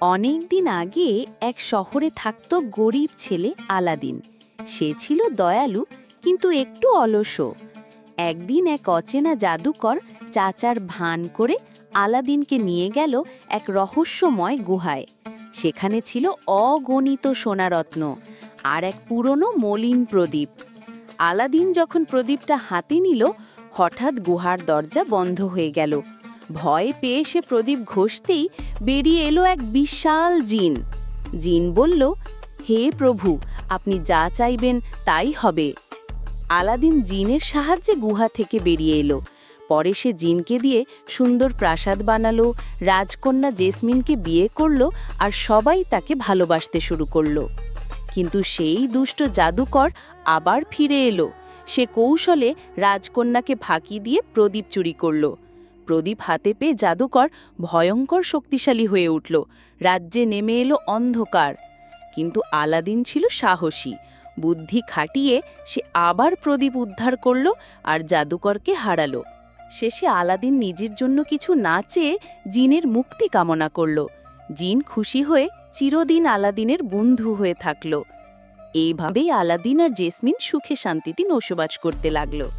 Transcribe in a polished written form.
অনেক দিন আগে এক শহরে থাকত গরিব ছেলে আলাদিন। সে ছিল দয়ালু কিন্তু একটু অলসও। একদিন এক অচেনা জাদুকর চাচার ভান করে আলাদিনকে নিয়ে গেল এক রহস্যময় গুহায়। সেখানে ছিল অগণিত সোনারত্ন আর এক পুরনো মলিন প্রদীপ। আলাদিন যখন প্রদীপটা হাতে নিল, হঠাৎ গুহার দরজা বন্ধ হয়ে গেল। ভয় পেয়ে সে প্রদীপ ঘষতেই বেরিয়ে এলো এক বিশাল জিন। জিন বলল, হে প্রভু, আপনি যা চাইবেন তাই হবে। আলাদিন জিনের সাহায্যে গুহা থেকে বেরিয়ে এলো। পরে সে জিনকে দিয়ে সুন্দর প্রাসাদ বানালো, রাজকন্যা জেসমিনকে বিয়ে করলো আর সবাই তাকে ভালোবাসতে শুরু করলো। কিন্তু সেই দুষ্ট জাদুকর আবার ফিরে এলো। সে কৌশলে রাজকন্যাকে ফাঁকি দিয়ে প্রদীপ চুরি করল। প্রদীপ হাতে পেয়ে জাদুকর ভয়ঙ্কর শক্তিশালী হয়ে উঠল। রাজ্যে নেমে এলো অন্ধকার। কিন্তু আলাদিন ছিল সাহসী। বুদ্ধি খাটিয়ে সে আবার প্রদীপ উদ্ধার করল আর জাদুকরকে হারালো। শেষে আলাদিন নিজের জন্য কিছু না চেয়ে জিনের মুক্তি কামনা করল। জিন খুশি হয়ে চিরদিন আলাদিনের বন্ধু হয়ে থাকল। এইভাবেই আলাদিন আর জেসমিন সুখে শান্তিতে বসবাস করতে লাগলো।